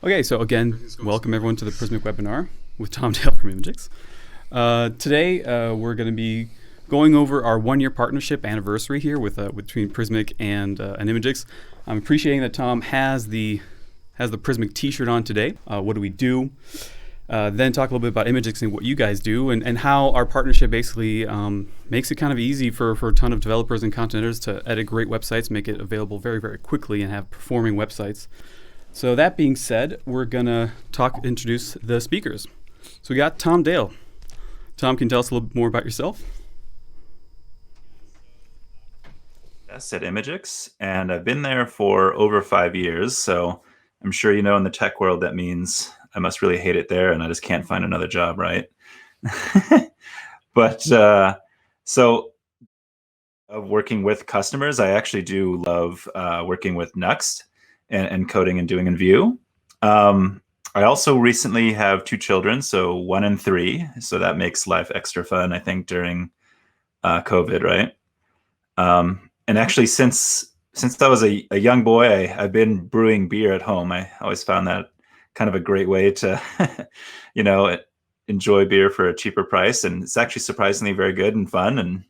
Okay, so again, welcome everyone to the Prismic webinar with Tom Dale from Imagex. Today, we're going to be going over our one-year partnership anniversary here between Prismic and Imagex. I'm appreciating that Tom has the Prismic T-shirt on today. What do we do? Then talk a little bit about Imagex and what you guys do, and how our partnership basically makes it kind of easy for a ton of developers and content editors to edit great websites, make it available very, very quickly, and have performing websites. So that being said, we're gonna introduce the speakers. So we got Tom Dale. Tom, can you tell us a little bit more about yourself? Yes, at Imagex, and I've been there for over 5 years. So I'm sure you know in the tech world that means I must really hate it there, and I just can't find another job, right? But so of working with customers, I actually do love working with Nuxt and coding and doing in Vue. I also recently have two children, so 1 and 3. So that makes life extra fun, I think, during COVID, right? And actually, since I was a young boy, I've been brewing beer at home. I always found that kind of a great way to, you know, enjoy beer for a cheaper price, and it's actually surprisingly very good and fun, and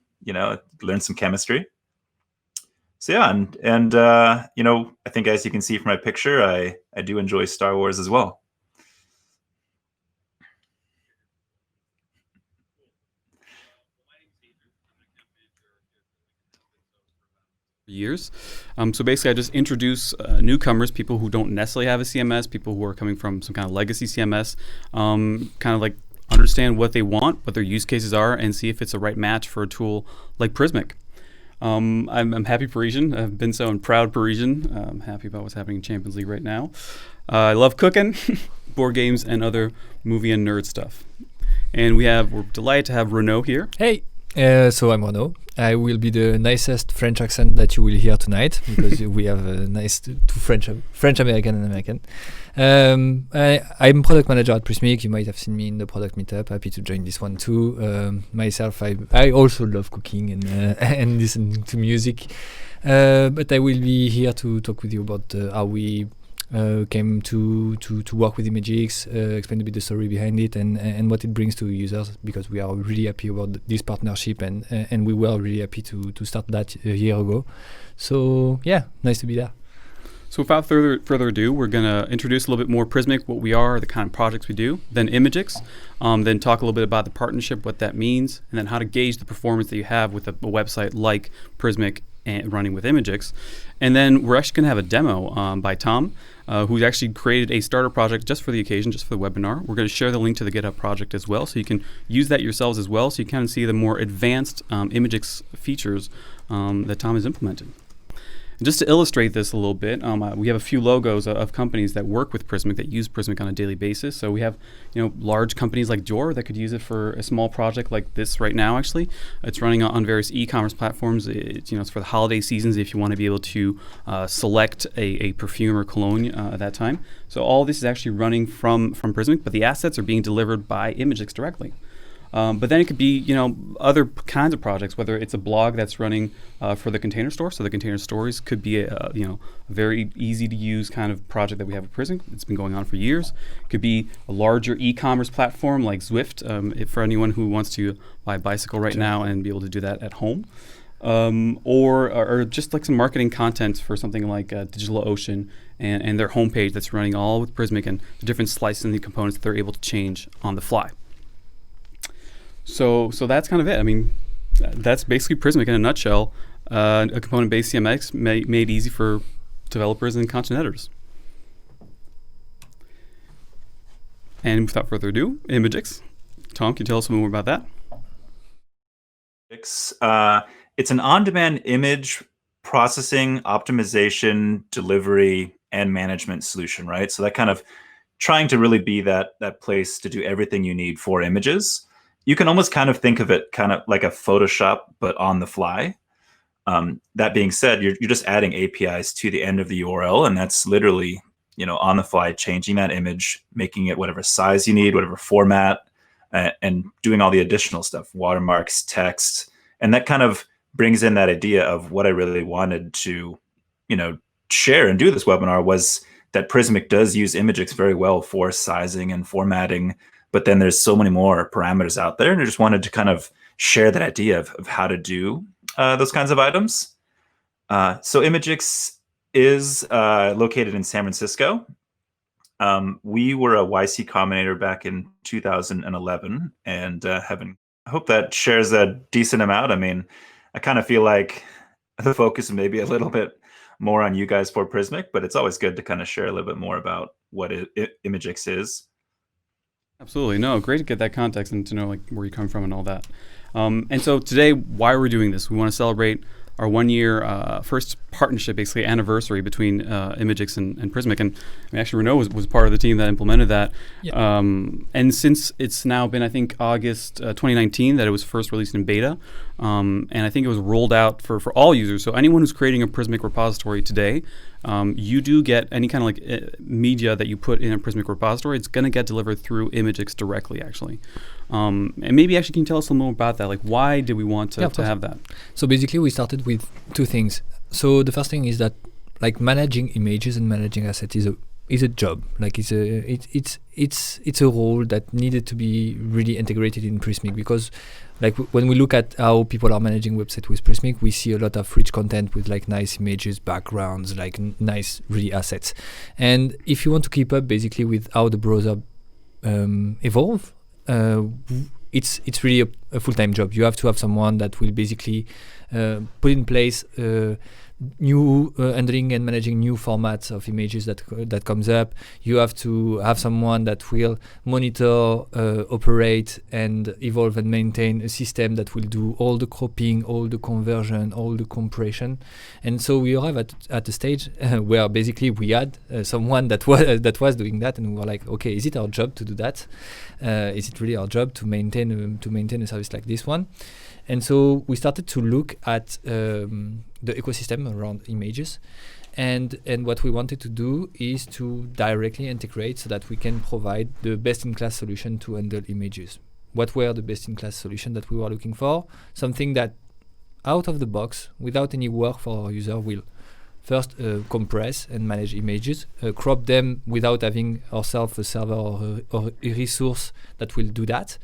learn some chemistry. So yeah, and I think as you can see from my picture, I do enjoy Star Wars as well. Years. So basically, I just introduce newcomers, people who don't necessarily have a CMS, people who are coming from some kind of legacy CMS, kind of like understand what they want, what their use cases are, and see if it's a right match for a tool like Prismic. I'm happy Parisian. I've been so and proud Parisian. I'm happy about what's happening in Champions League right now. I love cooking, board games, and other movie and nerd stuff. And we're delighted to have Renaud here. Hey, so I'm Renaud. I will be the nicest French accent that you will hear tonight because we have a nice two French American and American. I'm product manager at Prismic. You might have seen me in the product meetup. Happy to join this one too. Myself, I also love cooking and and listening to music. But I will be here to talk with you about how we came to work with Imagex, explain a bit the story behind it and what it brings to users, because we are really happy about this partnership and we were really happy to start that a year ago. So yeah, nice to be there. So without further ado, we're going to introduce a little bit more Prismic, what we are, the kind of projects we do, then Imagex, then talk a little bit about the partnership, what that means, and then how to gauge the performance that you have with a website like Prismic and running with Imagex. And then we're actually going to have a demo by Tom, who's actually created a starter project just for the occasion, just for the webinar. We're going to share the link to the GitHub project as well, so you can use that yourselves as well, so you kind of see the more advanced Imagex features that Tom has implemented. And just to illustrate this a little bit, we have a few logos of companies that work with Prismic, that use Prismic on a daily basis. So we have, large companies like Dior that could use it for a small project like this right now. Actually, it's running on various e-commerce platforms. It's for the holiday seasons if you want to be able to select a perfume or cologne at that time. So all this is actually running from Prismic, but the assets are being delivered by Imagex directly. But then it could be, other kinds of projects, whether it's a blog that's running for the Container Store. So the Container Stories could be a very easy to use kind of project that we have with Prismic. It's been going on for years. It could be a larger e-commerce platform like Zwift, for anyone who wants to buy a bicycle right now and be able to do that at home. Or just like some marketing content for something like DigitalOcean and their homepage that's running all with Prismic and the different slices and the components that they're able to change on the fly. So that's kind of it. I mean, that's basically Prismic in a nutshell. A component-based CMS made easy for developers and content editors. And without further ado, Imagex. Tom, can you tell us some more about that? It's an on-demand image processing, optimization, delivery, and management solution, right? So that kind of trying to really be that place to do everything you need for images. You can almost kind of think of it kind of like a Photoshop, but on the fly. That being said, you're just adding APIs to the end of the URL, and that's literally, on the fly, changing that image, making it whatever size you need, whatever format, and doing all the additional stuff, watermarks, text. And that kind of brings in that idea of what I really wanted to, share and do this webinar was that Prismic does use Imagex very well for sizing and formatting, but then there's so many more parameters out there, and I just wanted to kind of share that idea of how to do those kinds of items. So Imagex is located in San Francisco. We were a YC Combinator back in 2011, and I hope that shares a decent amount. I mean, I kind of feel like the focus may be a little bit more on you guys for Prismic, but it's always good to kind of share a little bit more about what Imagex is. Absolutely. No, great to get that context and to know like where you come from and all that. And so today, why are we doing this? We want to celebrate our 1 year first partnership, basically anniversary between Imagex and Prismic. And I mean, actually, Renaud was part of the team that implemented that. Yeah. And since it's now been, I think, August 2019 that it was first released in beta, and I think it was rolled out for all users. So anyone who's creating a Prismic repository today, you do get any kind of like media that you put in a Prismic repository, it's going to get delivered through Imagex directly, actually. And maybe actually can you tell us a little more about that? Like, why did we want to have that? So basically, we started with two things. So the first thing is that like managing images and managing assets is a job. Like it's a role that needed to be really integrated in Prismic, because like when we look at how people are managing websites with Prismic, we see a lot of rich content with like nice images, backgrounds, like nice really assets. And if you want to keep up basically with how the browser evolve, it's really a full-time job. You have to have someone that will basically put in place new handling and managing new formats of images that comes up. You have to have someone that will monitor, operate, and evolve and maintain a system that will do all the cropping, all the conversion, all the compression. And so we arrive at a stage where basically we had someone that was doing that, and we were like, okay, is it our job to do that? Is it really our job to maintain a service like this one? And so we started to look at the ecosystem around images, and what we wanted to do is to directly integrate so that we can provide the best-in-class solution to handle images. What were the best-in-class solution that we were looking for? Something that out of the box, without any work for our user, will first compress and manage images, crop them without having ourselves a server or a resource that will do that.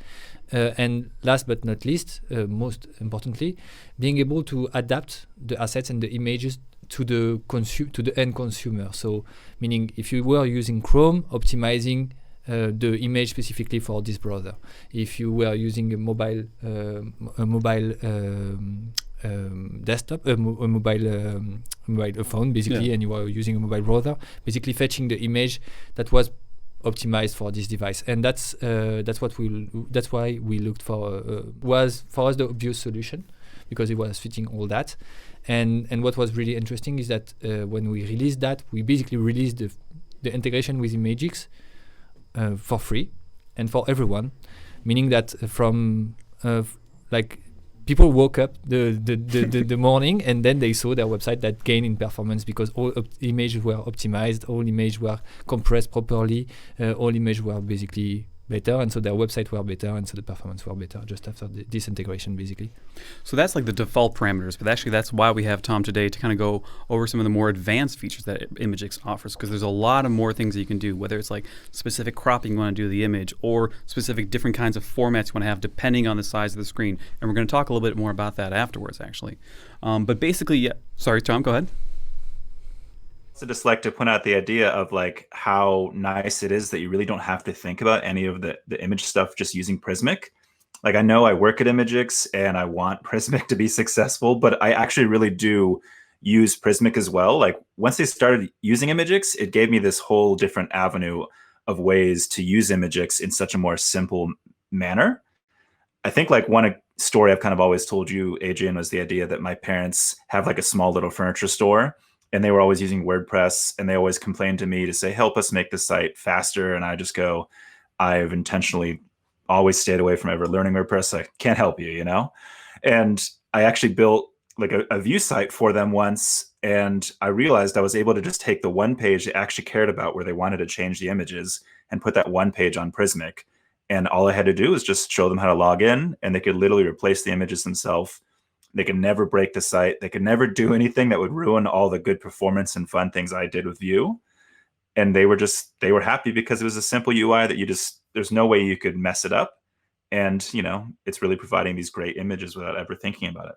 And last but not least, most importantly, being able to adapt the assets and the images to the end consumer. So, meaning if you were using Chrome, optimizing the image specifically for this browser. If you were using a mobile desktop, a mobile phone, basically, and you were using a mobile browser, basically fetching the image that was optimized for this device. And that's why we looked for was for us the obvious solution, because it was fitting all that. And what was really interesting is that when we released that, we basically released the integration with Imagex for free and for everyone, meaning that from like people woke up the morning and then they saw their website that gained in performance because all images were optimized, all images were compressed properly, all images were basically better, and so their website were better, and so the performance were better just after this integration, basically. So that's like the default parameters, but actually that's why we have Tom today to kind of go over some of the more advanced features that Imagex offers, because there's a lot of more things that you can do, whether it's like specific cropping you want to do the image or specific different kinds of formats you want to have depending on the size of the screen. And we're going to talk a little bit more about that afterwards, actually. But basically, yeah. Sorry, Tom, go ahead. So just like to point out the idea of like how nice it is that you really don't have to think about any of the image stuff just using Prismic. Like I know I work at Imagex and I want Prismic to be successful, but I actually really do use Prismic as well. Like once they started using Imagex, it gave me this whole different avenue of ways to use Imagex in such a more simple manner. I think like one story I've kind of always told you, Adrian, was the idea that my parents have like a small little furniture store, and they were always using WordPress, and they always complained to me to say, help us make the site faster. And I just go, I've intentionally always stayed away from ever learning WordPress. I can't help you, you know? And I actually built like a view site for them once, and I realized I was able to just take the one page they actually cared about where they wanted to change the images and put that one page on Prismic. And all I had to do was just show them how to log in, and they could literally replace the images themselves. They could never break the site. They could never do anything that would ruin all the good performance and fun things I did with Vue. and they were happy because it was a simple UI that there's no way you could mess it up. And, it's really providing these great images without ever thinking about it.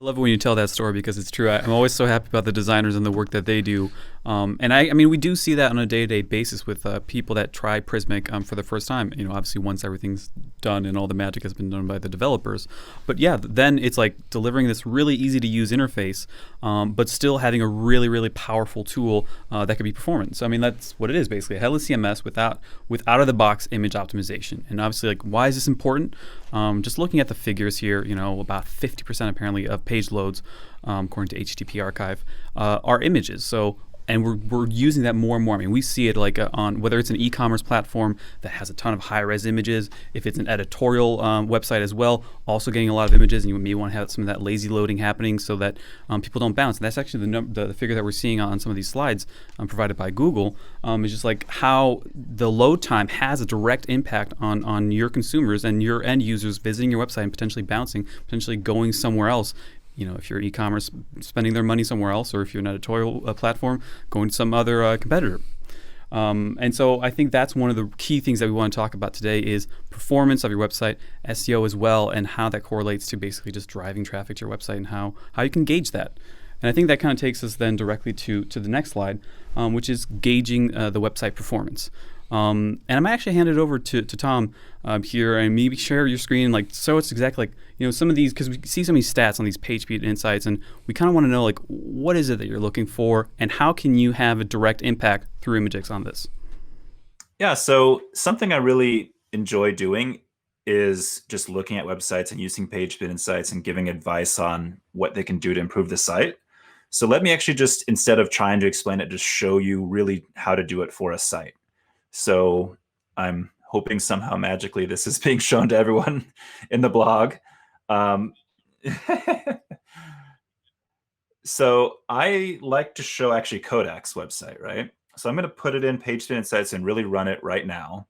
I love it when you tell that story because it's true. I'm always so happy about the designers and the work that they do. And I mean, we do see that on a day-to-day basis with people that try Prismic for the first time. Obviously once everything's done and all the magic has been done by the developers. But yeah, then it's like delivering this really easy to use interface, but still having a really, really powerful tool that could be performant. So I mean, that's what it is basically, a headless CMS with out of the box image optimization. And obviously, like, why is this important? Just looking at the figures here, about 50% apparently of page loads, according to HTTP Archive, are images. So, and we're using that more and more. I mean, we see it like on whether it's an e-commerce platform that has a ton of high-res images, if it's an editorial website as well, also getting a lot of images, and you may want to have some of that lazy loading happening so that people don't bounce. And that's actually the figure that we're seeing on some of these slides provided by Google. Is just like how the load time has a direct impact on your consumers and your end users visiting your website and potentially bouncing, potentially going somewhere else. If you're e-commerce, spending their money somewhere else, or if you're an editorial platform, going to some other competitor. And so I think that's one of the key things that we want to talk about today is performance of your website, SEO as well, and how that correlates to basically just driving traffic to your website and how you can gauge that. And I think that kind of takes us then directly to the next slide, which is gauging the website performance. And I'm actually hand it over to Tom here, and maybe share your screen. So it's exactly like, some of these, because we see some of these stats on these page speed insights, and we kind of want to know, like, what is it that you're looking for, and how can you have a direct impact through Imagex on this? Yeah, so something I really enjoy doing is just looking at websites and using page speed insights and giving advice on what they can do to improve the site. So let me actually just, instead of trying to explain it, just show you really how to do it for a site. So I'm hoping somehow magically this is being shown to everyone in the blog. So I like to show actually Kodak's website, right? So I'm going to put it in PageSpeed Insights and really run it right now.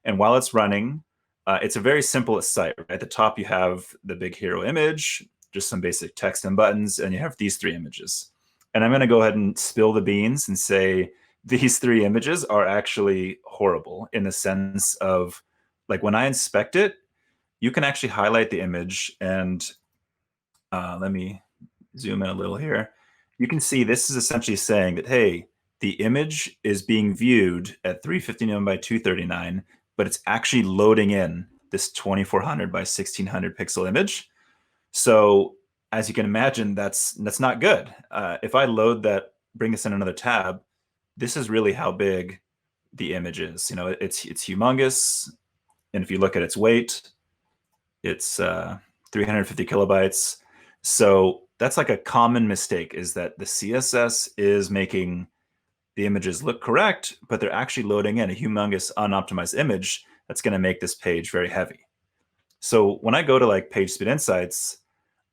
And while it's running, it's a very simple site. Right? At the top, you have the big hero image, just some basic text and buttons, and you have these 3 images. And I'm going to go ahead and spill the beans and say, these 3 images are actually horrible in the sense of, like, when I inspect it, you can actually highlight the image, and let me zoom in a little here. You can see this is essentially saying that, hey, the image is being viewed at 359 by 239, but it's actually loading in this 2400 by 1600 pixel image. So as you can imagine, that's not good. If I load that, bring this in another tab, this is really how big the image is. It's humongous. And if you look at its weight, it's 350 kilobytes. So that's like a common mistake, is that the CSS is making the images look correct, but they're actually loading in a humongous unoptimized image that's going to make this page very heavy. So when I go to like PageSpeed Insights,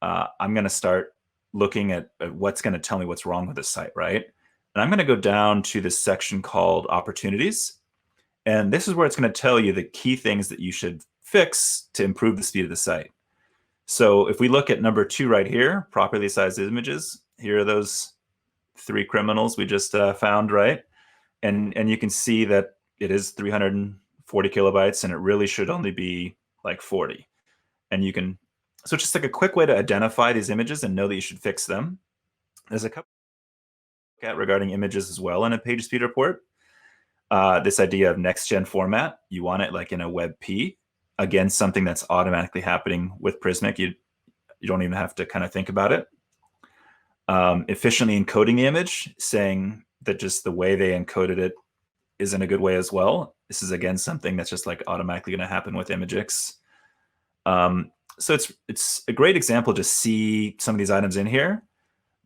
I'm going to start looking at what's going to tell me what's wrong with the site, right? And I'm going to go down to this section called Opportunities. And this is where it's going to tell you the key things that you should fix to improve the speed of the site. So if we look at number 2 right here, properly sized images, here are those 3 criminals we just found, right? And you can see that it is 340 kilobytes, and it really should only be like 40. And you can, so it's just like a quick way to identify these images and know that you should fix them. There's a couple regarding images as well in a page speed report. This idea of next gen format, you want it like in a WebP. Again, something that's automatically happening with Prismic. You don't even have to kind of think about it. Efficiently encoding the image, saying that just the way they encoded it isn't a good way as well. This is, again, something that's just like automatically going to happen with Imagex. So it's a great example to see some of these items in here,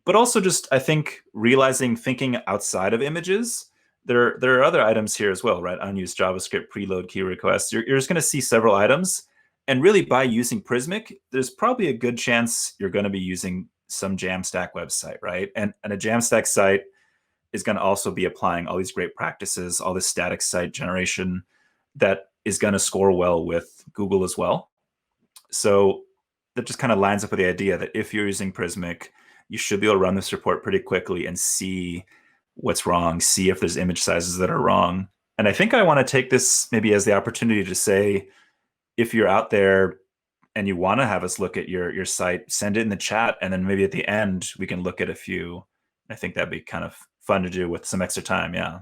but also just, I think, thinking outside of images. There are other items here as well, right? Unused JavaScript, preload key requests. You're just going to see several items. And really, by using Prismic, there's probably a good chance you're going to be using some Jamstack website, right? And a Jamstack site is going to also be applying all these great practices, all this static site generation that is going to score well with Google as well. So that just kind of lines up with the idea that if you're using Prismic, you should be able to run this report pretty quickly and see what's wrong, see if there's image sizes that are wrong. And I think I want to take this maybe as the opportunity to say, if you're out there and you want to have us look at your site, send it in the chat, and then maybe at the end we can look at a few. I think that'd be kind of fun to do with some extra time. Yeah.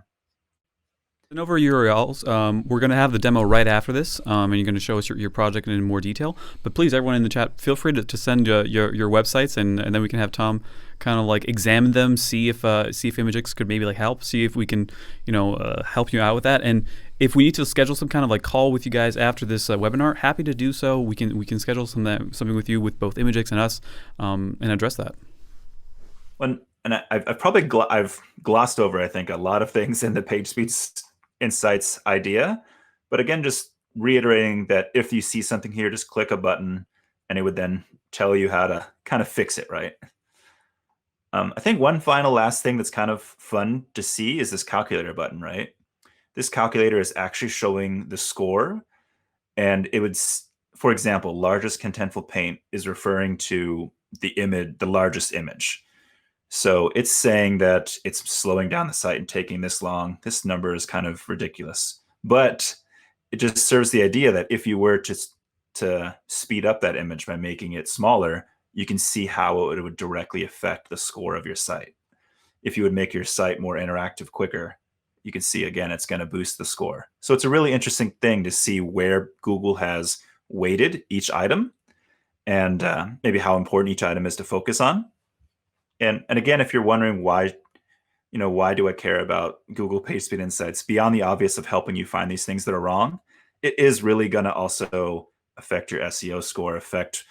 And over URLs, we're going to have the demo right after this, and you're going to show us your project in more detail. But please, everyone in the chat, feel free to send your websites, and then we can have Tom kind of like examine them, see if Imagex could maybe like help, see if we can help you out with that. And if we need to schedule some kind of like call with you guys after this webinar, happy to do so. We can schedule something with you with both Imagex and us, and address that. And I've probably I've glossed over, I think, a lot of things in the PageSpeed Insights idea, but again, just reiterating that if you see something here, just click a button and it would then tell you how to kind of fix it, right? I think one final last thing that's kind of fun to see is this calculator button, right? This calculator is actually showing the score, and it would, for example, largest contentful paint is referring to the largest image. So it's saying that it's slowing down the site and taking this long. This number is kind of ridiculous, but it just serves the idea that if you were to speed up that image by making it smaller, you can see how it would directly affect the score of your site. If you would make your site more interactive quicker, you can see, again, it's going to boost the score. So it's a really interesting thing to see where Google has weighted each item and maybe how important each item is to focus on. And again, if you're wondering why do I care about Google PageSpeed Insights beyond the obvious of helping you find these things that are wrong, it is really going to also affect your SEO score, affect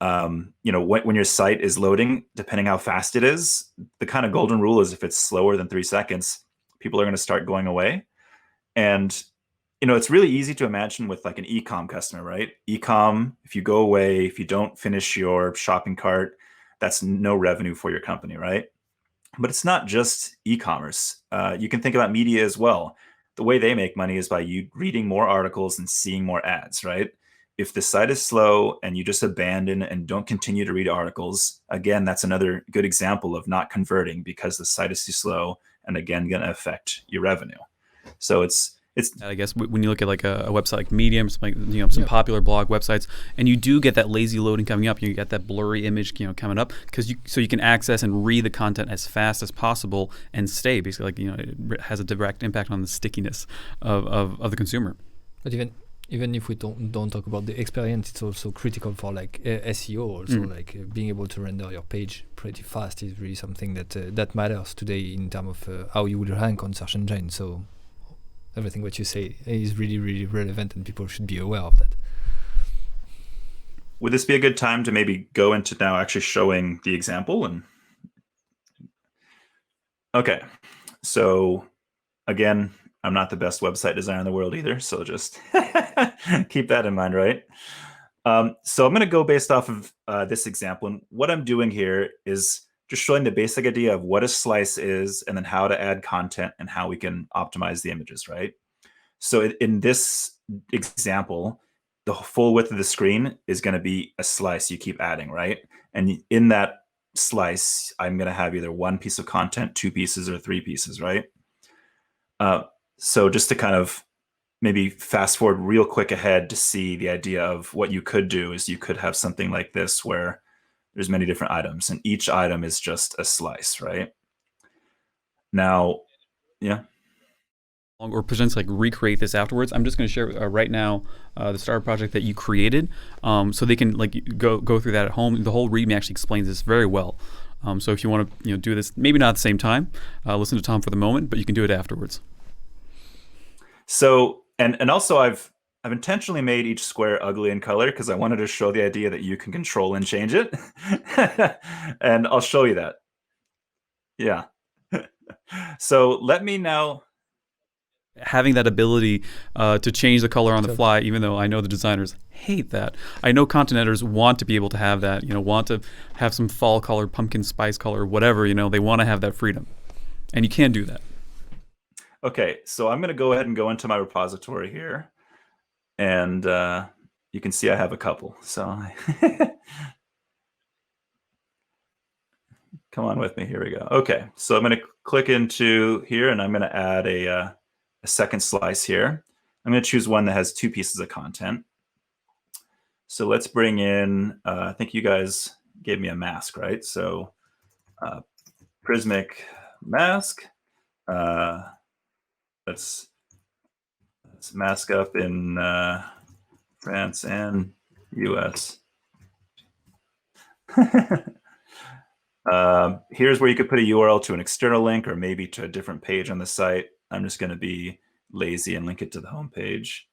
when your site is loading, depending how fast it is. The kind of golden rule is if it's slower than 3 seconds, people are going to start going away. And it's really easy to imagine with like an e-com customer, right? E-com, if you go away, if you don't finish your shopping cart, that's no revenue for your company, right? But it's not just e-commerce. You can think about media as well. The way they make money is by you reading more articles and seeing more ads, right? If the site is slow and you just abandon and don't continue to read articles, again, that's another good example of not converting because the site is too slow, and again, going to affect your revenue. So it's I guess when you look at like a website like Medium, some popular blog websites, and you do get that lazy loading coming up, you get that blurry image coming up, so you can access and read the content as fast as possible and stay basically it has a direct impact on the stickiness of the consumer. But even if we don't talk about the experience, it's also critical for like SEO. Also, like being able to render your page pretty fast is really something that matters today in terms of how you will rank on search engine. So everything what you say is really, really relevant, and people should be aware of that. Would this be a good time to maybe go into now actually showing the example? Okay, so again, I'm not the best website designer in the world either, so just keep that in mind, right? So I'm going to go based off of this example, and what I'm doing here is just showing the basic idea of what a slice is and then how to add content and how we can optimize the images, right? So in this example, the full width of the screen is going to be a slice you keep adding, right? And in that slice, I'm going to have either one piece of content, 2 pieces, or 3 pieces, right? So just to kind of maybe fast forward real quick ahead to see the idea of what you could do is you could have something like this where there's many different items, and each item is just a slice, right? Now, yeah. Or potentially like recreate this afterwards. I'm just going to share right now the starter project that you created, so they can like go through that at home. The whole README actually explains this very well. So if you want to do this, maybe not at the same time, listen to Tom for the moment, but you can do it afterwards. So and also I've intentionally made each square ugly in color because I wanted to show the idea that you can control and change it. And I'll show you that. Yeah. So let me now. Having that ability to change the color on the fly, even though I know the designers hate that. I know content editors want to be able to have that, want to have some fall color, pumpkin spice color, whatever, they want to have that freedom. And you can do that. Okay, so I'm going to go ahead and go into my repository here. And you can see I have a couple. So come on with me. Here we go. Okay, so I'm going to click into here, and I'm going to add a second slice here. I'm going to choose one that has 2 pieces of content. So let's bring in, I think you guys gave me a mask, right? So Prismic mask. Let's mask up in France and US. Here's where you could put a URL to an external link or maybe to a different page on the site. I'm just going to be lazy and link it to the home page.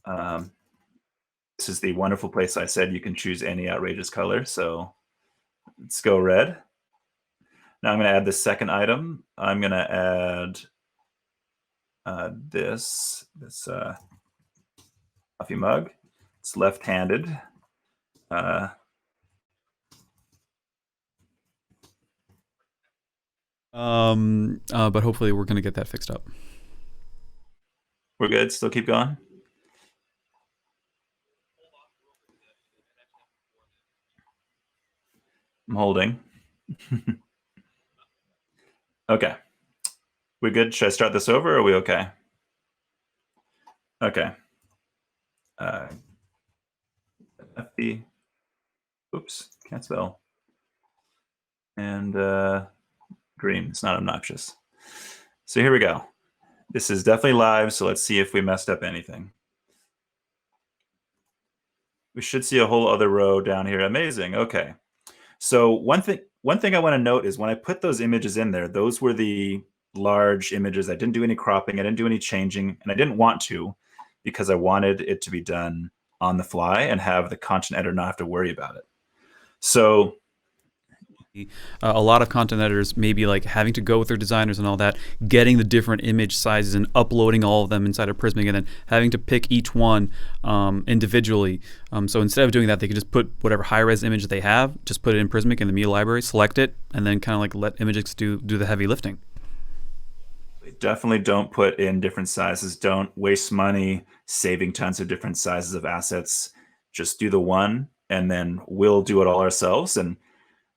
This is the wonderful place I said you can choose any outrageous color. So let's go red. Now I'm going to add the second item. I'm going to add this coffee mug. It's left-handed. But hopefully we're going to get that fixed up. We're good. Still keep going. I'm holding. Okay. We good? Should I start this over or are we okay? Okay. FB. Oops, can't spell. And green. It's not obnoxious. So here we go. This is definitely live, so let's see if we messed up anything. We should see a whole other row down here. Amazing. Okay. So one thing I want to note is when I put those images in there, those were the large images. I didn't do any cropping. I didn't do any changing, and I didn't want to because I wanted it to be done on the fly and have the content editor not have to worry about it. So a lot of content editors maybe like having to go with their designers and all that, getting the different image sizes and uploading all of them inside of Prismic and then having to pick each one individually. So instead of doing that, they could just put whatever high-res image they have, just put it in Prismic in the media library, select it, and then kind of like let Imagex do the heavy lifting. Definitely don't put in different sizes. Don't waste money saving tons of different sizes of assets. Just do the one, and then we'll do it all ourselves. And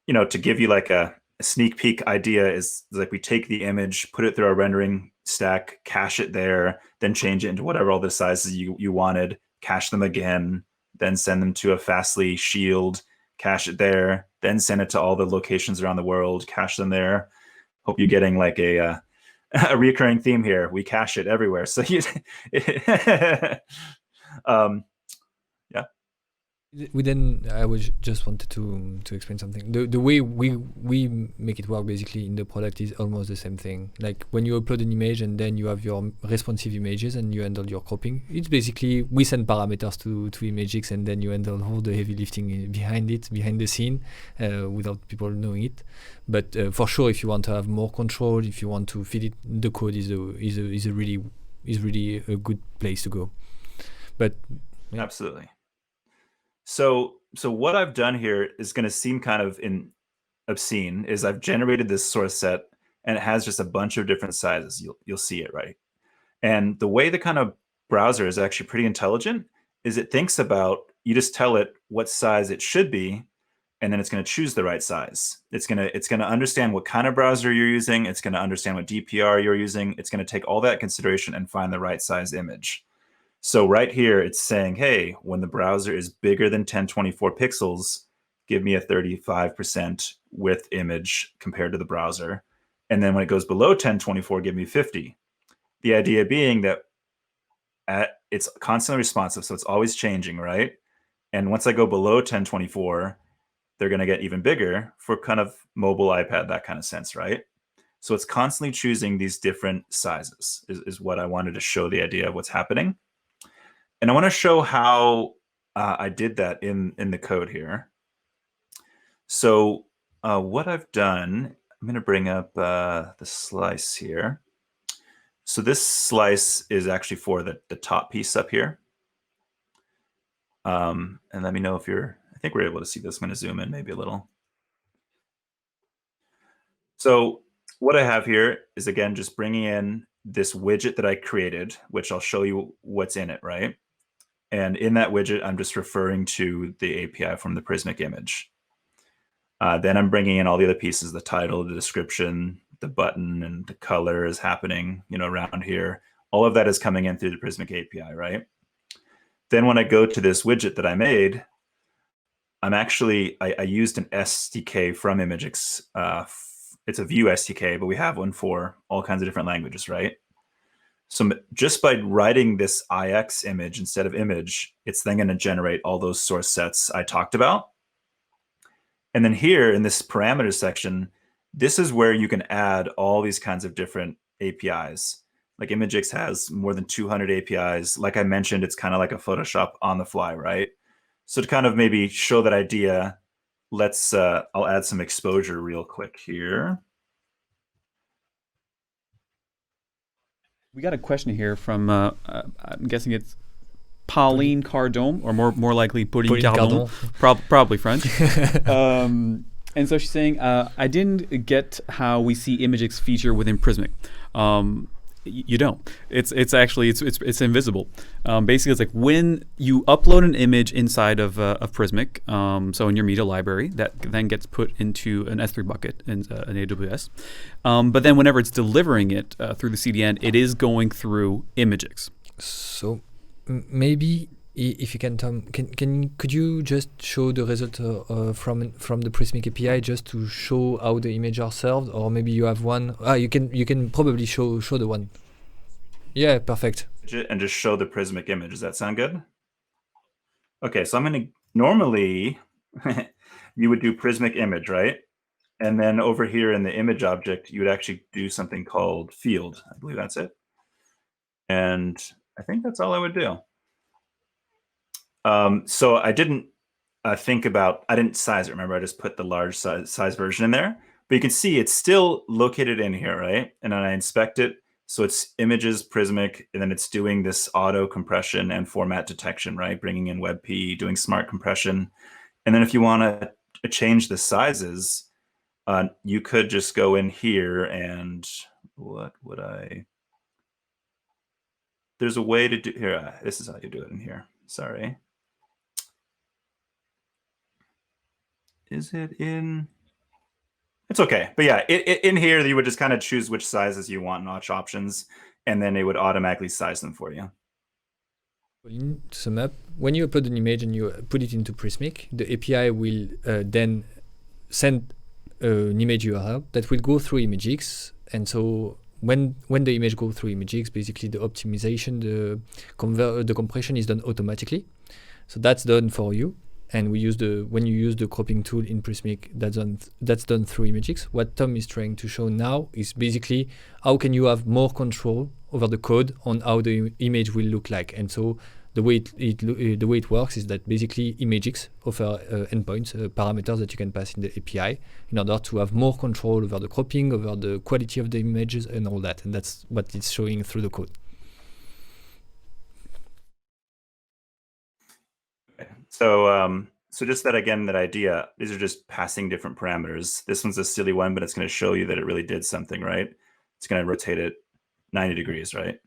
you know, to give you like a sneak peek idea is like we take the image, put it through our rendering stack, cache it there, then change it into whatever all the sizes you wanted, cache them again, then send them to a Fastly shield, cache it there, then send it to all the locations around the world, cache them there. Hope you're getting like a recurring theme here. We cache it everywhere. So you, yeah. I was just wanted to explain something. The way we make it work basically in the product is almost the same thing. Like when you upload an image and then you have your responsive images and you handle your cropping. It's basically we send parameters to Imagex and then you handle all the heavy lifting behind the scene without people knowing it. But for sure, if you want to have more control, if you want to feed it, the code is really a good place to go. But yeah. Absolutely. So what I've done here is going to seem kind of obscene. Is I've generated this source set and it has just a bunch of different sizes. You'll see it, right? And the way the kind of browser is actually pretty intelligent is it thinks about, you just tell it what size it should be, and then it's going to choose the right size. It's going to understand what kind of browser you're using. It's going to understand what DPR you're using. It's going to take all that consideration and find the right size image. So right here, it's saying, hey, when the browser is bigger than 1024 pixels, give me a 35% width image compared to the browser. And then when it goes below 1024, give me 50. The idea being that it's constantly responsive, so it's always changing, right? And once I go below 1024, they're going to get even bigger for kind of mobile, iPad, that kind of sense, right? So it's constantly choosing these different sizes is what I wanted to show the idea of what's happening. And I want to show how I did that in the code here. So what I've done, I'm going to bring up the slice here. So this slice is actually for the top piece up here. And let me know if I think we're able to see this. I'm going to zoom in maybe a little. So what I have here is, again, just bringing in this widget that I created, which I'll show you what's in it, right? And in that widget, I'm just referring to the API from the Prismic image. Then I'm bringing in all the other pieces, the title, the description, the button and the color is happening, around here. All of that is coming in through the Prismic API, right? Then when I go to this widget that I made, I used an SDK from Imagex. It's a Vue SDK, but we have one for all kinds of different languages, right? So just by writing this IX image instead of image, it's then going to generate all those source sets I talked about. And then here in this parameters section, this is where you can add all these kinds of different APIs. Like Imagex has more than 200 APIs. Like I mentioned, it's kind of like a Photoshop on the fly, right? So to kind of maybe show that idea, I'll add some exposure real quick here. We got a question here from, I'm guessing it's Pauline Cardon, or more likely Pauline Cardon, probably French. And so she's saying, I didn't get how we see Imagex feature within Prismic. You don't. It's actually invisible. Basically, it's like when you upload an image inside of Prismic, so in your media library, that then gets put into an S3 bucket in an AWS. But then whenever it's delivering it through the CDN, it is going through Imagex. So maybe if you can, Tom, could you just show the result from the Prismic API just to show how the images are served, or maybe you have one? You can probably show the one. Yeah, perfect. And just show the Prismic image. Does that sound good? Okay, so I'm going to normally you would do Prismic image, right? And then over here in the image object, you would actually do something called field. I believe that's it. And I think that's all I would do. So I didn't I didn't size it. Remember, I just put the large size version in there. But you can see it's still located in here, right? And then I inspect it. So it's images, Prismic, and then it's doing this auto compression and format detection, right? Bringing in WebP, doing smart compression. And then if you want to change the sizes, you could just go in here and there's a way to do here. This is how you do it in here. Sorry. Is it in? It's okay. But yeah, in here, you would just kind of choose which sizes you want, notch options, and then it would automatically size them for you. To sum up, when you upload an image and you put it into Prismic, the API will then send an image URL that will go through Imagix. And so when the image goes through Imagix, basically the optimization, the compression is done automatically. So that's done for you. And when you use the cropping tool in Prismic, that's done through Imagix. What Tom is trying to show now is basically how can you have more control over the code on how the image will look like. And so the way it works is that basically Imagix offer endpoints, parameters that you can pass in the API in order to have more control over the cropping, over the quality of the images, and all that. And that's what it's showing through the code. So just that idea, these are just passing different parameters. This one's a silly one, but it's going to show you that it really did something, right? It's going to rotate it 90 degrees, right?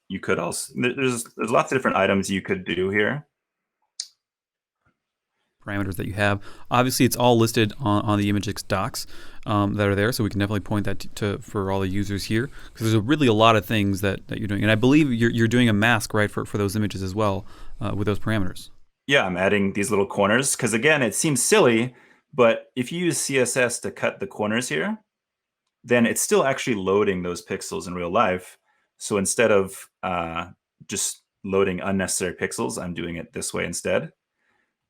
You could also, there's lots of different items you could do here. Parameters that you have. Obviously, it's all listed on the Imagex docs that are there, so we can definitely point that for all the users here, because there's really a lot of things that you're doing. And I believe you're doing a mask, right, for those images as well with those parameters. Yeah, I'm adding these little corners because, again, it seems silly, but if you use CSS to cut the corners here, then it's still actually loading those pixels in real life. So instead of just loading unnecessary pixels, I'm doing it this way instead.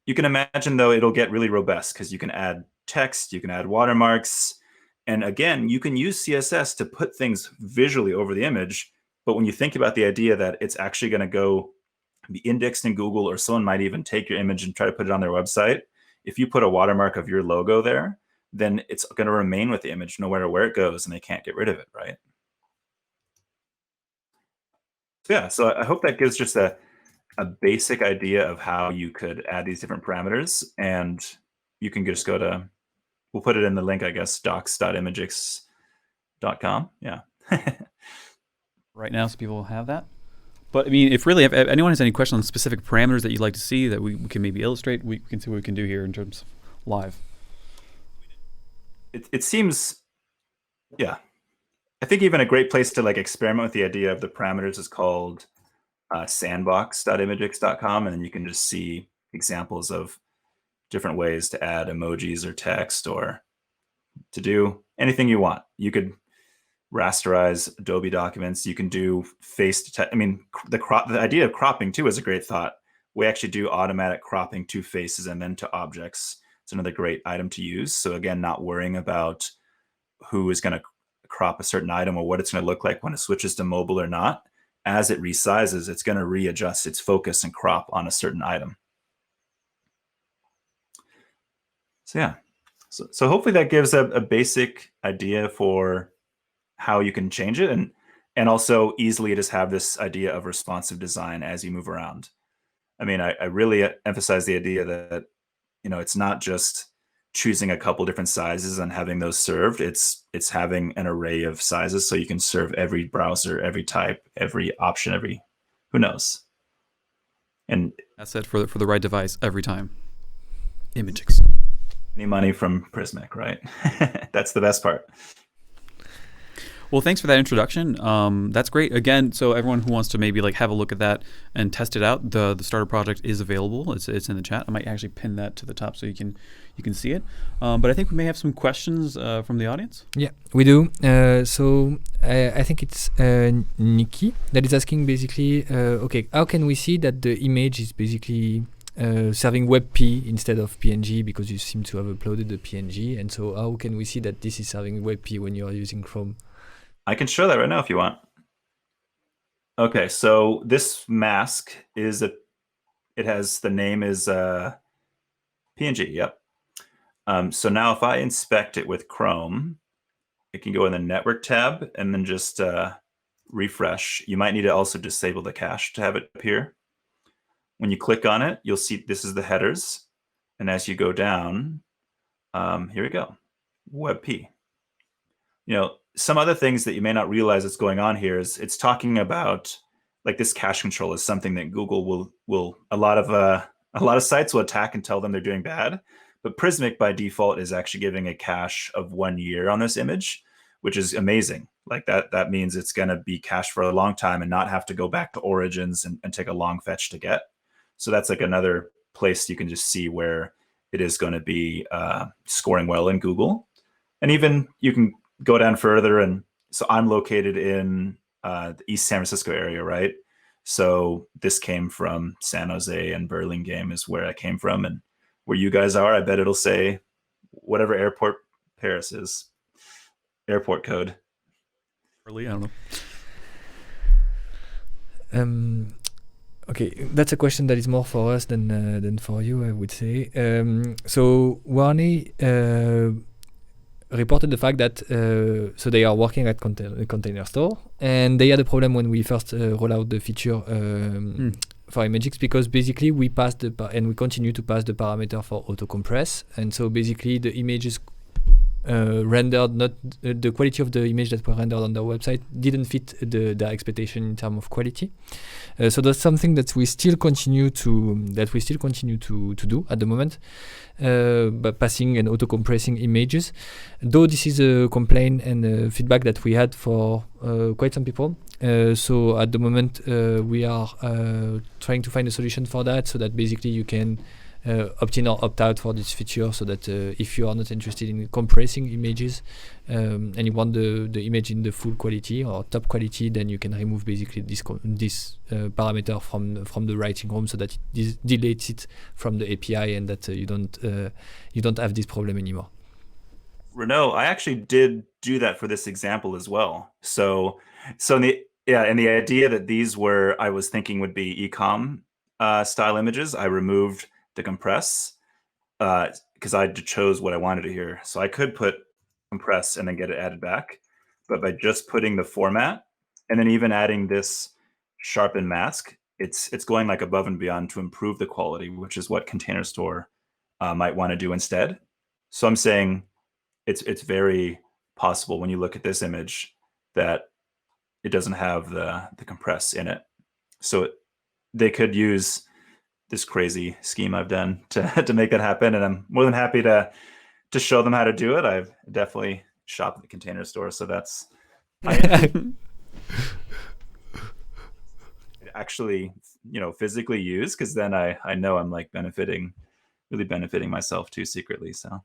You can imagine, though, it'll get really robust because you can add text, you can add watermarks, and again, you can use CSS to put things visually over the image. But when you think about the idea that it's actually going to be indexed in Google, or someone might even take your image and try to put it on their website, if you put a watermark of your logo there, then it's going to remain with the image no matter where it goes, and they can't get rid of it, right? Yeah, so I hope that gives just a basic idea of how you could add these different parameters, and you can just go to, we'll put it in the link, I guess, docs.imagix.com. Yeah. Right now, so people will have that. But I mean, if anyone has any questions on specific parameters that you'd like to see that we can maybe illustrate, we can see what we can do here in terms of live. It seems Yeah. I think even a great place to like experiment with the idea of the parameters is called sandbox.imagix.com, and then you can just see examples of different ways to add emojis or text or to do anything you want. You could rasterize Adobe documents. You can do face detect. I mean, the idea of cropping too is a great thought. We actually do automatic cropping to faces and then to objects. It's another great item to use. So again, not worrying about who is going to crop a certain item or what it's going to look like when it switches to mobile or not. As it resizes, it's going to readjust its focus and crop on a certain item. So yeah, so hopefully that gives a basic idea for how you can change it, and also easily just have this idea of responsive design as you move around. I mean, I really emphasize the idea that, you know, it's not just choosing a couple different sizes and having those served. It's having an array of sizes so you can serve every browser, every type, every option, every who knows. And That's it for the right device every time. Imagex. any money from Prismic, right? That's the best part. Well, thanks for that introduction. That's great. Again, so everyone who wants to maybe like have a look at that and test it out, the starter project is available. It's in the chat. I might actually pin that to the top so you can see it. But I think we may have some questions from the audience. Yeah, we do. So I think it's Nikki that is asking basically, okay, how can we see that the image is basically serving WebP instead of PNG, because you seem to have uploaded the PNG, and so how can we see that this is serving WebP when you are using Chrome? I can show that right now if you want. Okay, so this mask is it has the name is PNG. Yep. So now if I inspect it with Chrome, it can go in the network tab and then just refresh. You might need to also disable the cache to have it appear. When you click on it, you'll see this is the headers. And as you go down, here we go, WebP. You know, some other things that you may not realize that's going on here is it's talking about, like, this cache control is something that Google will a lot of sites will attack and tell them they're doing bad. But Prismic by default is actually giving a cache of 1 year on this image, which is amazing. Like that means it's going to be cached for a long time and not have to go back to origins and take a long fetch to get. So that's like another place you can just see where it is going to be scoring well in Google. And even you can go down further. And so I'm located in the East San Francisco area, right? So this came from San Jose, and Burlingame is where I came from. And where you guys are, I bet it'll say whatever airport Paris is, airport code. Really, I don't know. Okay, that's a question that is more for us than for you, I would say. So Warney reported the fact that so they are working at Container Store, and they had a problem when we first roll out the feature for Imagex, because basically we passed and we continue to pass the parameter for auto compress, and so basically the images rendered, not the quality of the image that were rendered on the website didn't fit their expectation in terms of quality. So that's something that we still continue to do at the moment, by passing and auto compressing images. Though this is a complaint and feedback that we had for quite some people. So at the moment we are trying to find a solution for that, so that basically you can opt in or opt out for this feature, so that if you are not interested in compressing images and you want the image in the full quality or top quality, then you can remove basically this parameter from the writing room, so that it deletes it from the API, and that you don't have this problem anymore. Renaud, I actually did do that for this example as well. So and the idea that these were, I was thinking would be ecom style images, I removed the compress because I chose what I wanted to hear. So I could put compress and then get it added back, but by just putting the format and then even adding this sharpen mask, it's going like above and beyond to improve the quality, which is what Container Store might want to do instead. So I'm saying it's very possible when you look at this image that it doesn't have the compress in it. So they could use this crazy scheme I've done to make that happen, and I'm more than happy to show them how to do it. I've definitely shop at the Container Store. So that's I actually, physically use, because then I know I'm like really benefiting myself too secretly. So.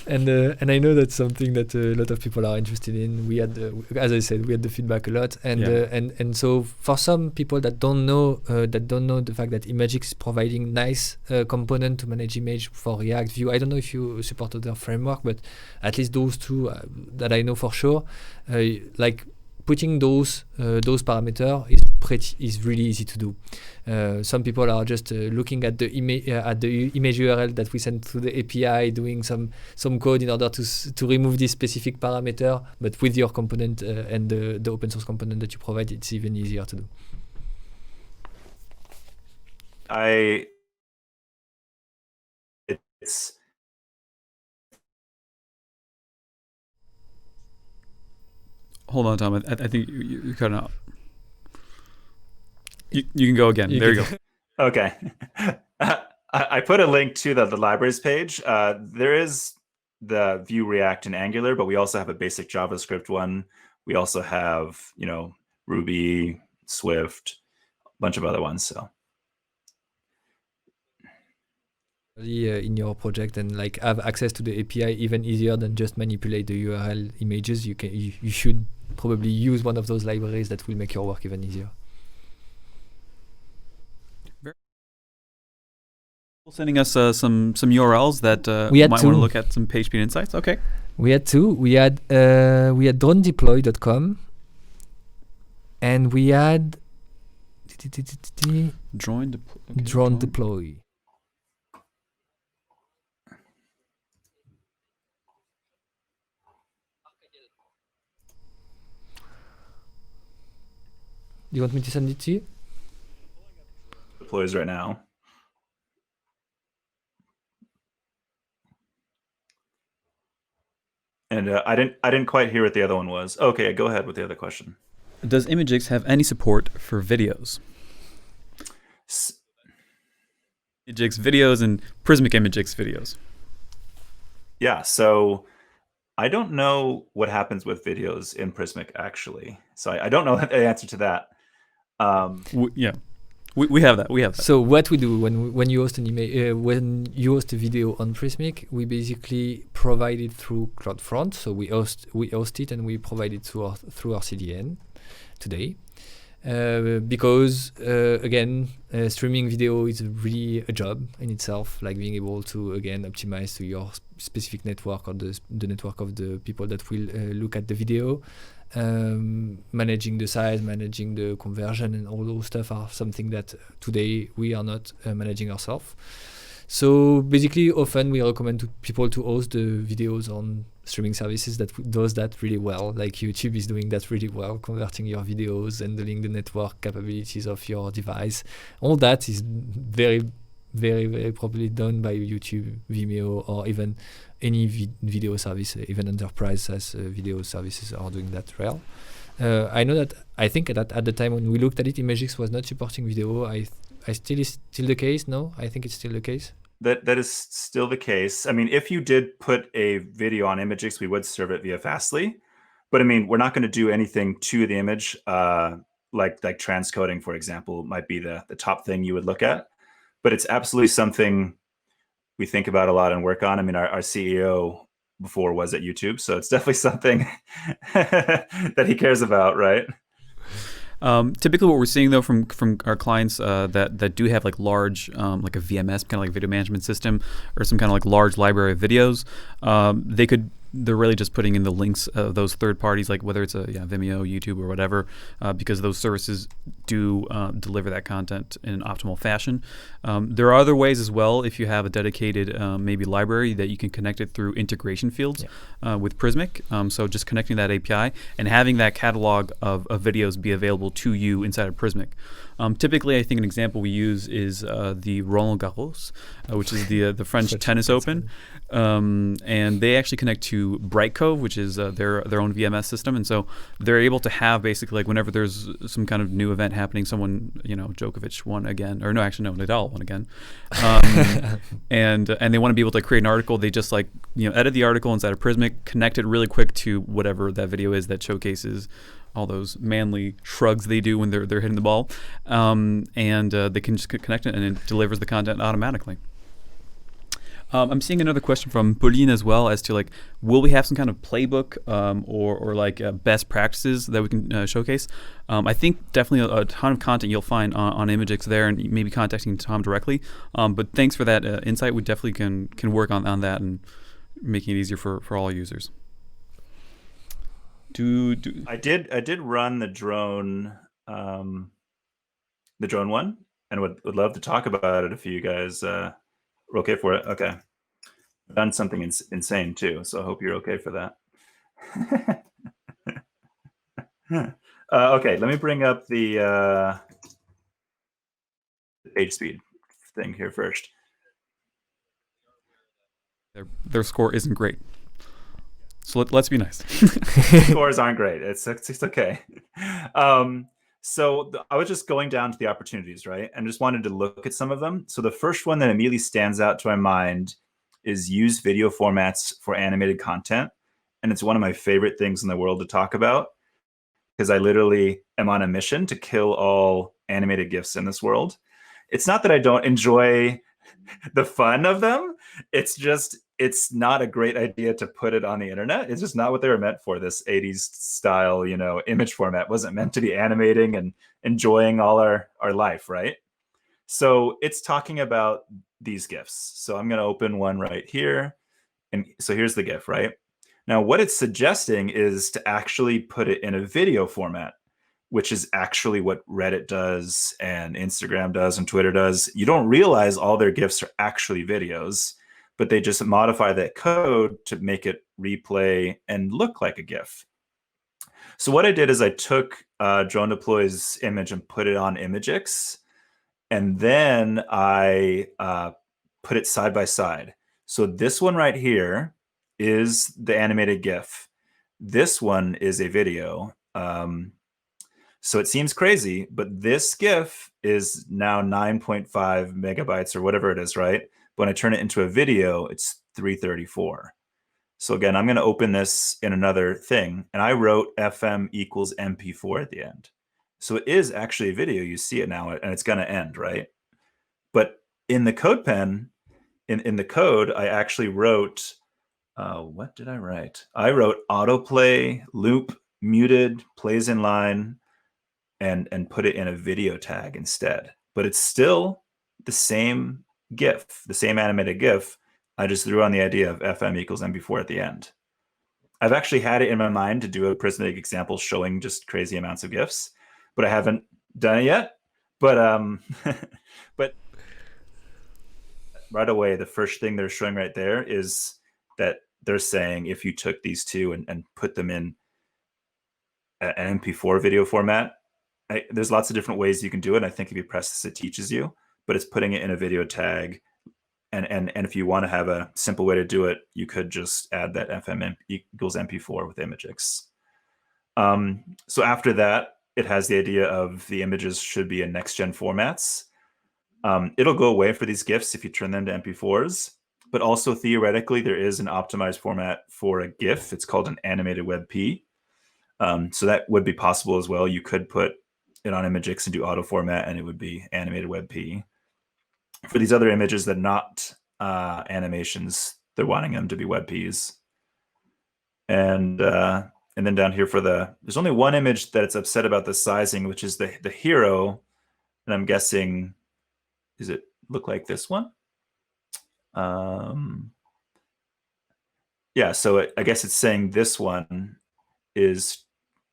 And I know that's something that a lot of people are interested in. We had, as I said, we had the feedback a lot, and so for some people that don't know the fact that Imagex is providing nice component to manage image for React, Vue. I don't know if you support other framework, but at least those two that I know for sure, like putting those parameters is really easy to do. Some people are just looking at the image URL that we send to the API, doing some code in order to remove this specific parameter. But with your component and the open source component that you provide, it's even easier to do. It's Hold on, Tom. I think you're cutting out. You can go again. There you go. Okay. I put a link to the libraries page. There is the Vue, React, and Angular, but we also have a basic JavaScript one. We also have, Ruby, Swift, a bunch of other ones. So. In your project and like have access to the API even easier than just manipulate the URL images. You should probably use one of those libraries that will make your work even easier. Sending us some URLs that we might want to look at some PageSpeed insights. Okay. We had two. We had dronedeploy.com and we had Drone Deploy. Do you want me to send it to you? Deploys right now. And I didn't quite hear what the other one was. Okay, go ahead with the other question. Does Imagex have any support for videos? Imagex videos and Prismic Imagex videos. Yeah, so I don't know what happens with videos in Prismic actually. So I don't know the answer to that. We have that. So what we do when you host when you host a video on Prismic, we basically provide it through CloudFront. So we host it and we provide it through our CDN today. Because again, streaming video is really a job in itself, like being able to again optimize to your specific network or the network of the people that will look at the video. Managing the size, managing the conversion, and all those stuff are something that today we are not managing ourselves. So basically, often we recommend to people to host the videos on streaming services that does that really well. Like YouTube is doing that really well, converting your videos, handling the network capabilities of your device. All that is very, very, very probably done by YouTube, Vimeo, or even any video service. Even enterprise as video services are doing that well. I know that I think that at the time when we looked at it, Imagex was not supporting video. I still the case. No, I think it's still the case. That is still the case. I mean, if you did put a video on Imagex, we would serve it via Fastly. But I mean, we're not going to do anything to the image, like transcoding, for example, might be the top thing you would look at. But it's absolutely something we think about a lot and work on. I mean, our CEO before was at YouTube, so it's definitely something that he cares about, right? Typically what we're seeing though from our clients that do have like large like a VMS kind of like video management system or some kind of like large library of videos, they're really just putting in the links of those third parties, like whether it's Vimeo, YouTube, or whatever, because those services do deliver that content in an optimal fashion. There are other ways as well. If you have a dedicated maybe library that you can connect it through integration fields with Prismic. So just connecting that API and having that catalog of videos be available to you inside of Prismic. Typically, I think an example we use is the Roland Garros, which is the French tennis open. And they actually connect to Brightcove, which is their own VMS system, and so they're able to have basically like whenever there's some kind of new event happening, someone Djokovic won again, or no, actually no, Nadal won again, and they want to be able to create an article. They just like edit the article inside of Prismic, connect it really quick to whatever that video is that showcases all those manly shrugs they do when they're hitting the ball, and they can just connect it and it delivers the content automatically. I'm seeing another question from Pauline as well as to like, will we have some kind of playbook or like best practices that we can showcase? I think definitely a ton of content you'll find on Imagex there, and maybe contacting Tom directly. But thanks for that insight. We definitely can work on that and making it easier for all users. I did run the drone one, and would love to talk about it if you guys are okay for it. Okay, I've done something insane too, so I hope you're okay for that. Okay, let me bring up the page speed thing here first. Their score isn't great, so let's be nice. Scores aren't great. It's okay. So I was just going down to the opportunities, right? And just wanted to look at some of them. So the first one that immediately stands out to my mind is use video formats for animated content. And it's one of my favorite things in the world to talk about, because I literally am on a mission to kill all animated GIFs in this world. It's not that I don't enjoy the fun of them. It's just, it's not a great idea to put it on the internet. It's just not what they were meant for. This 80s style, image format wasn't meant to be animating and enjoying all our life, right? So it's talking about these GIFs. So I'm going to open one right here. And so here's the GIF, right? Now, what it's suggesting is to actually put it in a video format, which is actually what Reddit does and Instagram does and Twitter does. You don't realize all their GIFs are actually videos, but they just modify that code to make it replay and look like a GIF. So what I did is I took Drone Deploy's image and put it on Imagex, and then I put it side by side. So this one right here is the animated GIF. This one is a video. So it seems crazy, but this GIF is now 9.5 megabytes or whatever it is, right? But when I turn it into a video, it's 334. So again, I'm going to open this in another thing, and I wrote FM equals MP4 at the end. So it is actually a video. You see it now, and it's going to end, right? But in the CodePen, in the code, I actually wrote, what did I write? I wrote autoplay, loop, muted, plays in line, and put it in a video tag instead. But it's still the same GIF, the same animated GIF. I just threw on the idea of FM equals MP4 at the end. I've actually had it in my mind to do a Prismic example showing just crazy amounts of GIFs, but I haven't done it yet. But but right away, the first thing they're showing right there is that they're saying if you took these two and put them in an MP4 video format, there's lots of different ways you can do it. I think if you press this, it teaches you, but it's putting it in a video tag. And if you want to have a simple way to do it, you could just add that FM equals MP4 with Imagex. So after that, it has the idea of the images should be in next-gen formats. It'll go away for these GIFs if you turn them to MP4s, but also theoretically, there is an optimized format for a GIF. It's called an animated WebP. So that would be possible as well. You could put it on Imagex and do auto format, and it would be animated WebP. For these other images that are not animations, they're wanting them to be WebPs. And then down here there's only one image that's upset about the sizing, which is the hero. And I'm guessing, does it look like this one? Yeah, so I guess it's saying this one is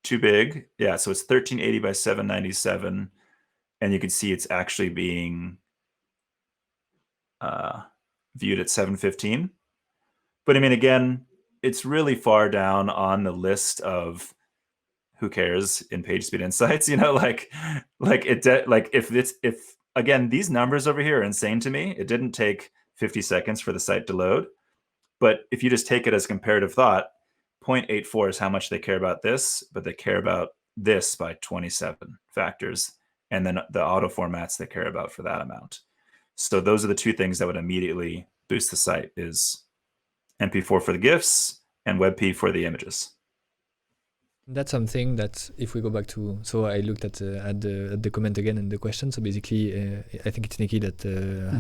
too big. Yeah, so it's 1380 by 797. And you can see it's actually being viewed at 715. But I mean, again, it's really far down on the list of who cares in PageSpeed Insights, if again, these numbers over here are insane to me. It didn't take 50 seconds for the site to load. But if you just take it as comparative thought, 0.84 is how much they care about this, but they care about this by 27 factors. And then the auto formats they care about for that amount. So those are the two things that would immediately boost the site is MP4 for the GIFs, and WebP for the images. That's something that if we go back to, so I looked at the comment again and the question. So basically, I think it's Nikki that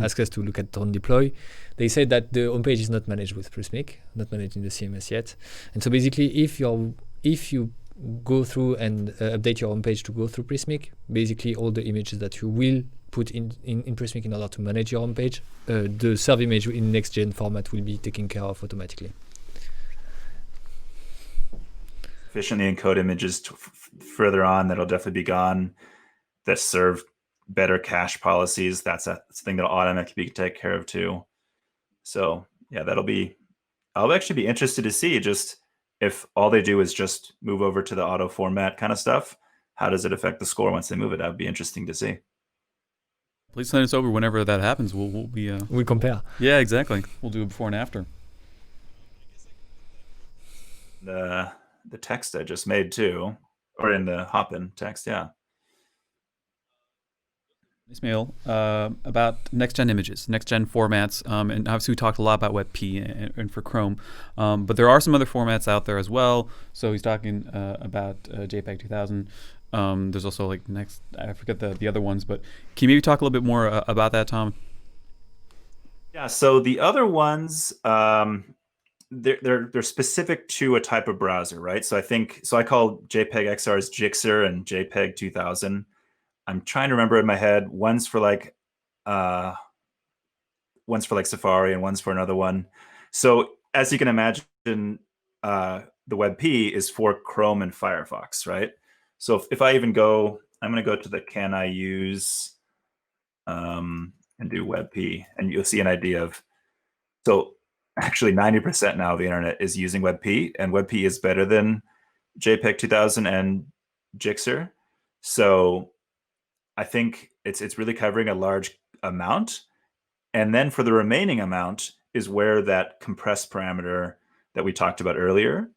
asked us to look at on deploy. They said that the homepage is not managed with Prismic, not managed in the CMS yet. And so basically, if you go through and update your homepage to go through Prismic, basically all the images that you will put in Prismic in order to manage your homepage, the serve image in next gen format will be taken care of automatically. Efficiently encode images further on, that'll definitely be gone. That serve better cache policies, that's a thing that'll automatically be taken care of too. So yeah, I'll actually be interested to see just if all they do is just move over to the auto format kind of stuff. How does it affect the score once they move it? That would be interesting to see. Please send us over whenever that happens. We'll compare. Yeah, exactly. We'll do a before and after. The text I just made too, or in the hop-in text, yeah. Ismail, about next-gen images, next-gen formats, and obviously we talked a lot about WebP and for Chrome, but there are some other formats out there as well. So he's talking about JPEG 2000. There's also like I forget the other ones, but can you maybe talk a little bit more about that, Tom? Yeah, so the other ones, they're specific to a type of browser, right? So I call JPEG XRs Gixer and JPEG 2000. I'm trying to remember in my head. One's for like Safari and one's for another one. So as you can imagine, the WebP is for Chrome and Firefox, right? So if I even go, I'm going to go to the can I use and do WebP, and you'll see an idea of, so actually 90% now of the internet is using WebP, and WebP is better than JPEG 2000 and Gixer. So I think it's really covering a large amount. And then for the remaining amount is where that compress parameter that we talked about earlier,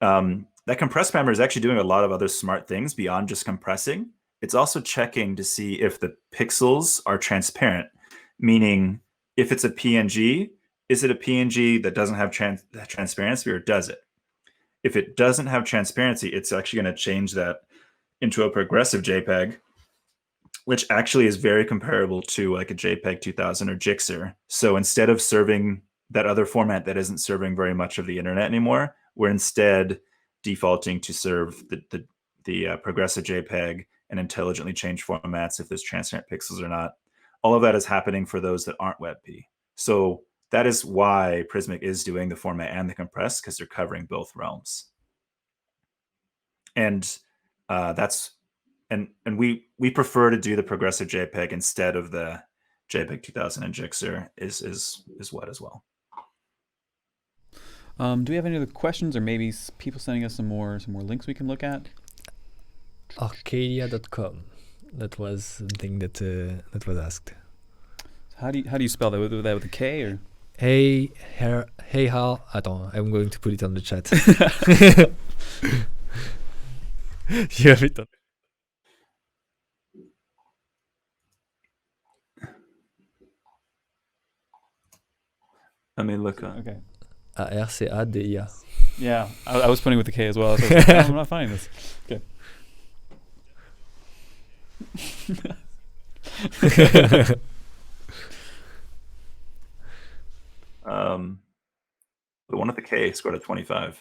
that compress parameter is actually doing a lot of other smart things beyond just compressing. It's also checking to see if the pixels are transparent, meaning if it's a PNG, is it a PNG that doesn't have transparency, or does it? If it doesn't have transparency, it's actually going to change that into a progressive JPEG, which actually is very comparable to like a JPEG 2000 or Gixer. So instead of serving that other format that isn't serving very much of the internet anymore, we're instead defaulting to serve the progressive JPEG and intelligently change formats if there's transparent pixels or not. All of that is happening for those that aren't WebP. So that is why Prismic is doing the format and the compress, because they're covering both realms. And we prefer to do the progressive JPEG instead of the JPEG 2000 and Gixer is what as well. Do we have any other questions, or maybe people sending us some more links we can look at? Arcadia.com. That was something that was asked. How do you spell that? With a K or? Hey how? Attends, I'm going to put it on the chat. You have it on. Let me look on. Okay. Arcadia. Yeah, I was putting with the K as well. So like, I'm not finding this. Okay. The one with the K scored a 25.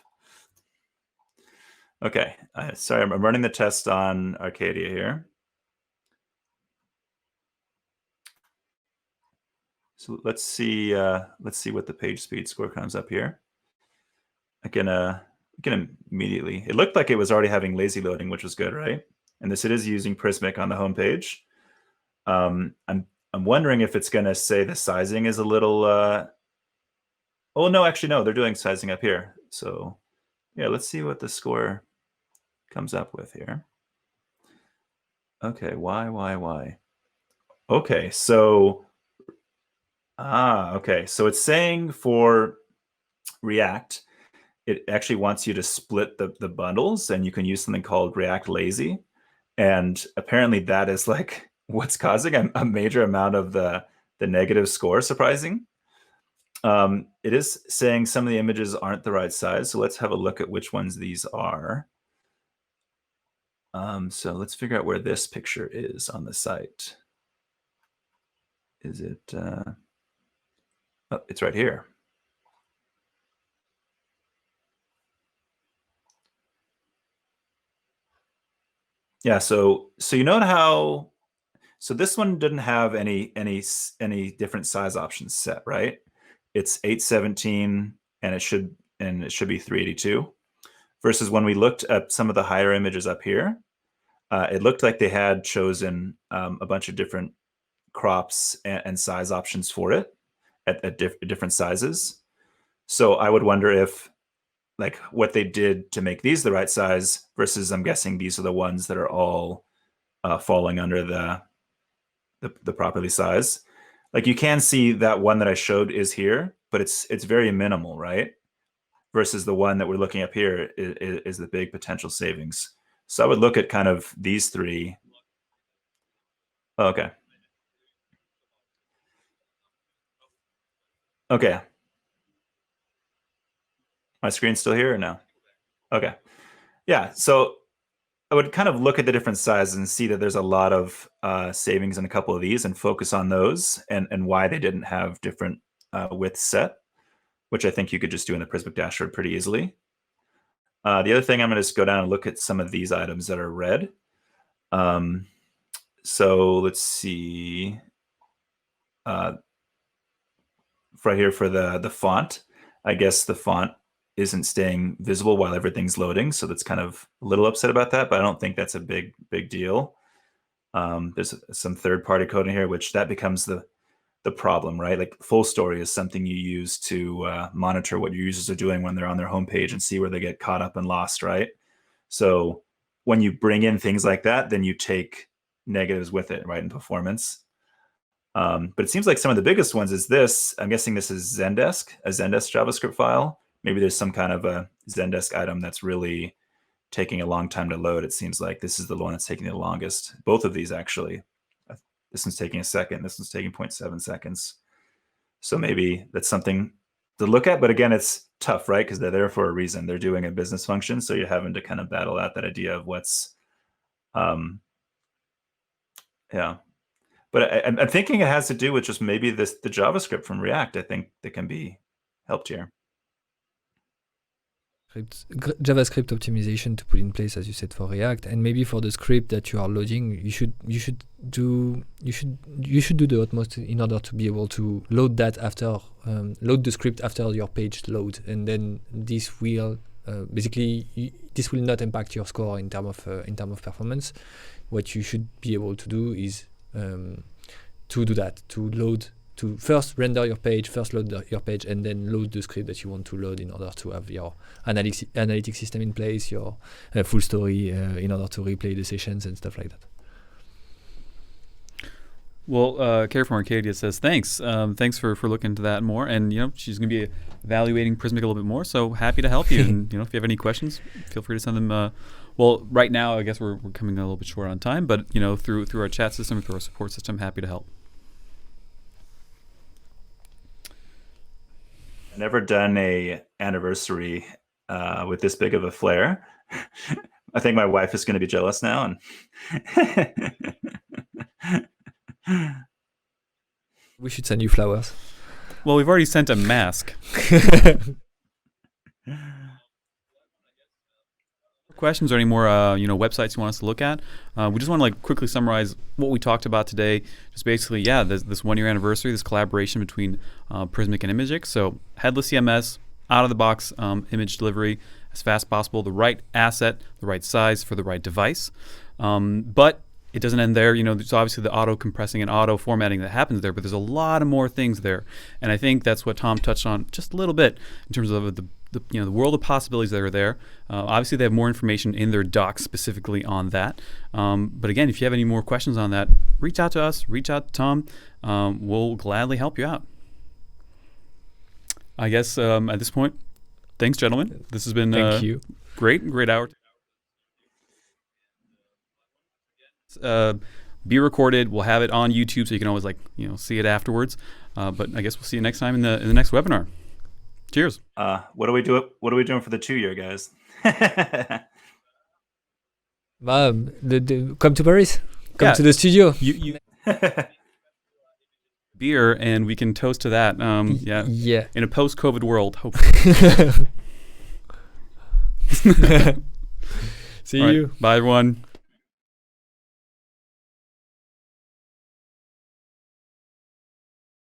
Okay, sorry, I'm running the test on Arcadia here. So let's see what the page speed score comes up here. Again, immediately. It looked like it was already having lazy loading, which was good, right? And it is using Prismic on the home page. I'm wondering if it's going to say the sizing is a little. Oh no, actually no, they're doing sizing up here. So yeah, let's see what the score comes up with here. Okay, why? Okay, so okay, so it's saying for React, it actually wants you to split the bundles, and you can use something called React Lazy, and apparently that is like what's causing a major amount of the negative score, surprising. It is saying some of the images aren't the right size. So let's have a look at which ones these are. So let's figure out where this picture is on the site. Is it? Oh, it's right here. Yeah. So you know how? So this one didn't have any different size options set, right? It's 817 and it should be 382. Versus when we looked at some of the higher images up here, it looked like they had chosen a bunch of different crops and size options for it at different sizes. So I would wonder if like what they did to make these the right size versus I'm guessing these are the ones that are all falling under the properly size. Like you can see that one that I showed is here, but it's very minimal, right? Versus the one that we're looking up here is the big potential savings. So I would look at kind of these three. Oh, okay. Okay. My screen's still here or no? Okay. Yeah. So I would kind of look at the different sizes and see that there's a lot of savings in a couple of these and focus on those and why they didn't have different widths set, which I think you could just do in the Prismic dashboard pretty easily. The other thing, I'm going to just go down and look at some of these items that are red. So let's see. Right here for the font, I guess the font isn't staying visible while everything's loading. So that's kind of a little upset about that, but I don't think that's a big deal. There's some third-party code in here, which that becomes the problem, right? Like full story is something you use to monitor what your users are doing when they're on their homepage and see where they get caught up and lost, right? So when you bring in things like that, then you take negatives with it, right, in performance. But it seems like some of the biggest ones is this. I'm guessing this is Zendesk, a Zendesk JavaScript file. Maybe there's some kind of a Zendesk item that's really taking a long time to load. It seems like this is the one that's taking the longest. Both of these, actually. This one's taking a second. This one's taking 0.7 seconds. So maybe that's something to look at. But again, it's tough, right? Because they're there for a reason. They're doing a business function. So you're having to kind of battle out that idea of what's, yeah. But I'm thinking it has to do with just maybe the JavaScript from React. I think that can be helped here. JavaScript optimization to put in place, as you said, for React, and maybe for the script that you are loading, you should do the utmost in order to be able to load that after load the script after your page load, and then this will basically this will not impact your score in terms of performance. What you should be able to do is to do that, to first render your page, first load your page, and then load the script that you want to load in order to have your analytics system in place, your full story in order to replay the sessions and stuff like that. Well, Carrie from Arcadia says thanks. Thanks for looking into that more, and she's going to be evaluating Prismic a little bit more. So happy to help you. And if you have any questions, feel free to send them. Well, right now I guess we're coming a little bit short on time, but through our chat system, through our support system, happy to help. I've never done a anniversary with this big of a flare. I think my wife is going to be jealous now. And we should send you flowers. Well, we've already sent a mask. Questions or any more websites you want us to look at? We just want to quickly summarize what we talked about today. Just basically, this 1 year anniversary, this collaboration between Prismic and Imagex. So headless CMS, out of the box image delivery as fast as possible, the right asset, the right size for the right device. But it doesn't end there. There's obviously the auto compressing and auto formatting that happens there, but there's a lot of more things there. And I think that's what Tom touched on just a little bit in terms of the world of possibilities that are there. Obviously, they have more information in their docs specifically on that. But again, if you have any more questions on that, reach out to us, reach out to Tom. We'll gladly help you out. I guess at this point, thanks, gentlemen. This has been Thank you. Great hour. Be recorded. We'll have it on YouTube, so you can always see it afterwards. But I guess we'll see you next time in the next webinar. Cheers. What are we doing for the 2-year, guys? Come to Paris. Come to the studio. You beer, and we can toast to that. Yeah. In a post-COVID world, hopefully. See All right. you. Bye, everyone.